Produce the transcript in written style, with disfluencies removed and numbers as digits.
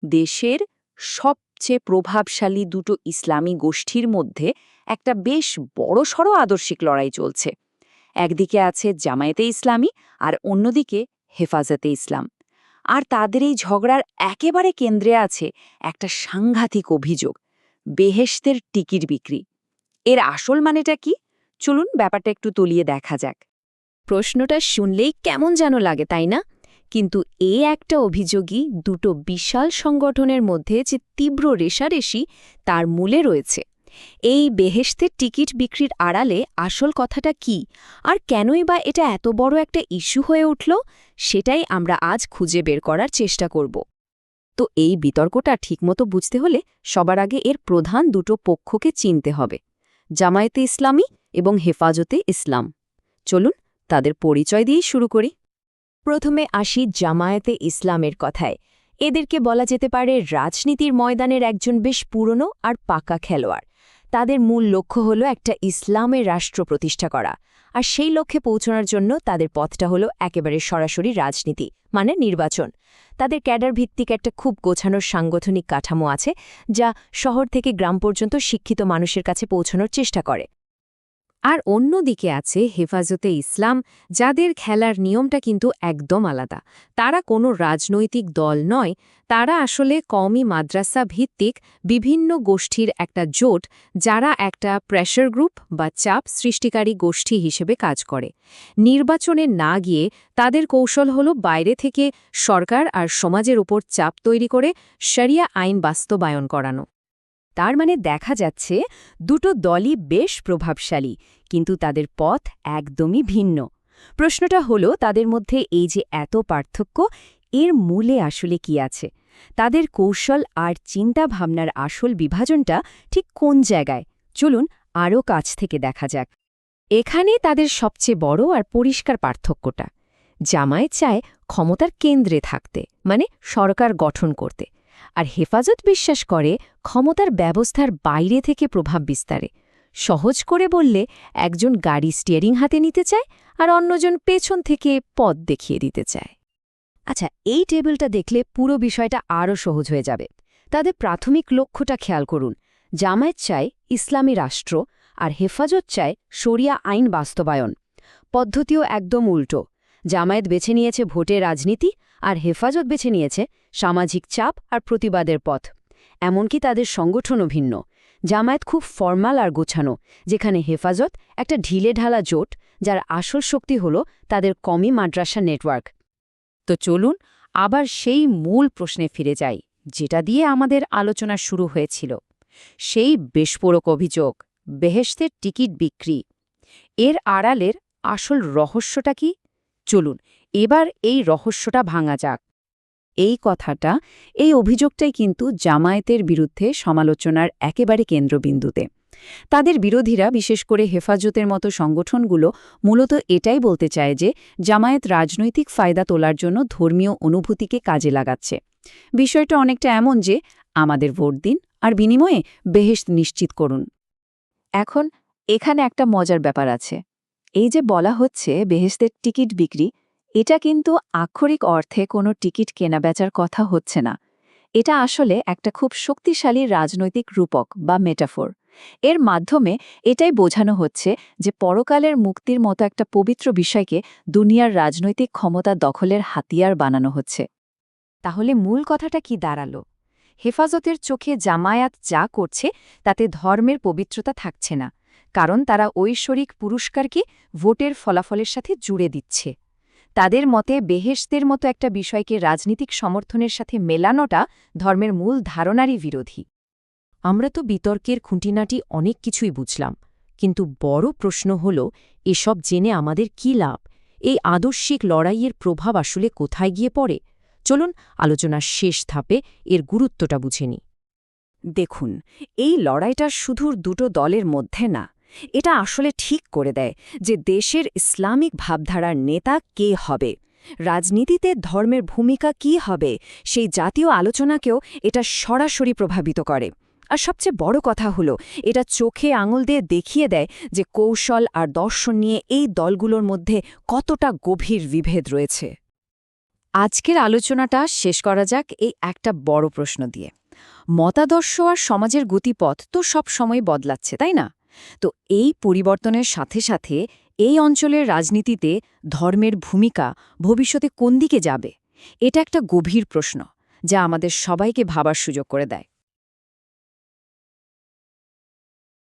দেশের সবচেয়ে প্রভাবশালী দুটো ইসলামী গোষ্ঠীর মধ্যে একটা বেশ বড়সড় আদর্শিক লড়াই চলছে। একদিকে আছে জামায়াতে ইসলামী আর অন্যদিকে হেফাজতে ইসলাম। আর তাদের এই ঝগড়ার একেবারে কেন্দ্রে আছে একটা সাংঘাতিক অভিযোগ, বেহেশতের টিকিট বিক্রি। এর আসল মানেটা কি? চলুন ব্যাপারটা একটু তলিয়ে দেখা যাক। প্রশ্নটা শুনলেই কেমন যেন লাগে, তাই না? কিন্তু একটা অভিযোগই দুটো বিশাল সংগঠনের মধ্যে যে তীব্র রেষারেষি, তার মূলে রয়েছে। এই বেহেশতের টিকিট বিক্রির আড়ালে আসল কথাটা কি, আর কেনই বা এটা এত বড় একটা ইস্যু হয়ে উঠল, সেটাই আমরা আজ খুঁজে বের করার চেষ্টা করব। তো এই বিতর্কটা ঠিকমতো বুঝতে হলে সবার আগে এর প্রধান দুটো পক্ষকে চিনতে হবে, জামায়াতে ইসলামী এবং হেফাজতে ইসলাম। চলুন তাদের পরিচয় দিয়েই শুরু করি। প্রথমে আসি জামায়াতে ইসলামের কথায়। এদেরকে বলা যেতে পারে রাজনীতির ময়দানের একজন বেশ পুরনো আর পাকা খেলোয়াড়। তাদের মূল লক্ষ্য হলো একটা ইসলামের রাষ্ট্র প্রতিষ্ঠা করা, আর সেই লক্ষ্যে পৌঁছানোর জন্য তাদের পথটা হলো একেবারে সরাসরি রাজনীতি, মানে নির্বাচন। তাদের ক্যাডার ভিত্তিক একটা খুব গোছানোর সাংগঠনিক কাঠামো আছে, যা শহর থেকে গ্রাম পর্যন্ত শিক্ষিত মানুষের কাছে পৌঁছানোর চেষ্টা করে। আর অন্যদিকে আছে হেফাজতে ইসলাম, যাদের খেলার নিয়মটা কিন্তু একদম আলাদা। তারা কোনো রাজনৈতিক দল নয়, তারা আসলে কওমি মাদ্রাসা ভিত্তিক বিভিন্ন গোষ্ঠীর একটা জোট, যারা একটা প্রেশার গ্রুপ বা চাপ সৃষ্টিকারী গোষ্ঠী হিসেবে কাজ করে। নির্বাচনে না গিয়ে তাদের কৌশল হলো বাইরে থেকে সরকার আর সমাজের উপর চাপ তৈরি করে শরিয়া আইন বাস্তবায়ন করানো। তার মানে দেখা যাচ্ছে দুটো দলই বেশ প্রভাবশালী, কিন্তু তাদের পথ একদমই ভিন্ন। প্রশ্নটা হলো, তাদের মধ্যে এই যে এত পার্থক্য, এর মূলে আসলে কি আছে? তাদের কৌশল আর চিন্তাভাবনার আসল বিভাজনটা ঠিক কোন জায়গায়? চলুন আরও কাছ থেকে দেখা যাক। এখানে তাদের সবচেয়ে বড় আর পরিষ্কার পার্থক্যটা। জামায়াত চায় ক্ষমতার কেন্দ্রে থাকতে, মানে সরকার গঠন করতে, আর হেফাজত বিশ্বাস করে ক্ষমতার ব্যবস্থার বাইরে থেকে প্রভাব বিস্তারে। সহজ করে বললে, একজন গাড়ি স্টিয়ারিং হাতে নিতে চায় আর অন্যজন পেছন থেকে পথ দেখিয়ে দিতে চায়। আচ্ছা, এই টেবিলটা দেখলে পুরো বিষয়টা আরও সহজ হয়ে যাবে। তাদের প্রাথমিক লক্ষ্যটা খেয়াল করুন। জামায়াত চায় ইসলামী রাষ্ট্র, আর হেফাজত চায় শরিয়া আইন বাস্তবায়ন। পদ্ধতিও একদম উল্টো। জামায়াত বেছে নিয়েছে ভোটের রাজনীতি, আর হেফাজত বেছে নিয়েছে সামাজিক চাপ আর প্রতিবাদের পথ। এমনকি তাদের সংগঠনও ভিন্ন। জামায়াত খুব ফর্মাল আর গোছানো, যেখানে হেফাজত একটা ঢিলেঢালা জোট, যার আসল শক্তি হল তাদের কওমি মাদ্রাসা নেটওয়ার্ক। তো চলুন আবার সেই মূল প্রশ্নে ফিরে যাই, যেটা দিয়ে আমাদের আলোচনা শুরু হয়েছিল। সেই বিস্ফোরক অভিযোগ, বেহেশতের টিকিট বিক্রি। এর আড়ালের আসল রহস্যটা কি? চলুন এবার এই রহস্যটা ভাঙা যাক। এই অভিযোগটাই কিন্তু জামায়াতের বিরুদ্ধে সমালোচনার একেবারে কেন্দ্রবিন্দুতে। তাদের বিরোধীরা, বিশেষ করে হেফাজতের মতো সংগঠনগুলো, মূলত এটাই বলতে চায় যে জামায়াত রাজনৈতিক ফায়দা তোলার জন্য ধর্মীয় অনুভূতিকে কাজে লাগাচ্ছে। বিষয়টা অনেকটা এমন যে, আমাদের ভোট দিন আর বিনিময়ে বেহেশত নিশ্চিত করুন। এখন এখানে একটা মজার ব্যাপার আছে। এই যে বলা হচ্ছে বেহেশতের টিকিট বিক্রি, এটা কিন্তু আক্ষরিক অর্থে কোনো টিকিট কেনাবেচার কথা হচ্ছে না। এটা আসলে একটা খুব শক্তিশালী রাজনৈতিক রূপক বা মেটাফোর। এর মাধ্যমে এটাই বোঝানো হচ্ছে যে পরকালের মুক্তির মতো একটা পবিত্র বিষয়কে দুনিয়ার রাজনৈতিক ক্ষমতা দখলের হাতিয়ার বানানো হচ্ছে। তাহলে মূল কথাটা কি দাঁড়ালো? হেফাজতের চোখে জামায়াত যা করছে তাতে ধর্মের পবিত্রতা থাকছে না, কারণ তারা ঐশ্বরিক পুরস্কারকে ভোটের ফলাফলের সাথে জুড়ে দিচ্ছে। তাদের মতে বেহেশতের মতো একটা বিষয়কে রাজনীতিক সমর্থনের সাথে মেলানোটা ধর্মের মূল ধারণারই বিরোধী। আমরা তো বিতর্কের খুঁটিনাটি অনেক কিছুই বুঝলাম, কিন্তু বড় প্রশ্ন হল, এসব জেনে আমাদের কী লাভ? এই আদর্শিক লড়াইয়ের প্রভাব আসলে কোথায় গিয়ে পড়ে? চলুন আলোচনার শেষ ধাপে এর গুরুত্বটা বুঝে নিই। দেখুন, এই লড়াইটা শুধু দুটো দলের মধ্যে না, এটা আসলে ঠিক করে দেয় যে দেশের ইসলামিক ভাবধারার নেতা কে হবে, রাজনীতিতে ধর্মের ভূমিকা কী হবে, সেই জাতীয় আলোচনাকেও এটা সরাসরি প্রভাবিত করে। আর সবচেয়ে বড় কথা হলো, এটা চোখে আঙুল দিয়ে দেখিয়ে দেয় যে কৌশল আর দর্শন নিয়ে এই দলগুলোর মধ্যে কতটা গভীর বিভেদ রয়েছে। আজকের আলোচনাটা শেষ করা যাক এই একটা বড় প্রশ্ন দিয়ে। মতাদর্শ আর সমাজের গতিপথ তো সব সময় বদলাচ্ছে, তাই না? তো এই পরিবর্তনের সাথে সাথে এই অঞ্চলের রাজনীতিতে ধর্মের ভূমিকা ভবিষ্যতে কোন দিকে যাবে? এটা একটা গভীর প্রশ্ন, যা আমাদের সবাইকে ভাবার সুযোগ করে দেয়।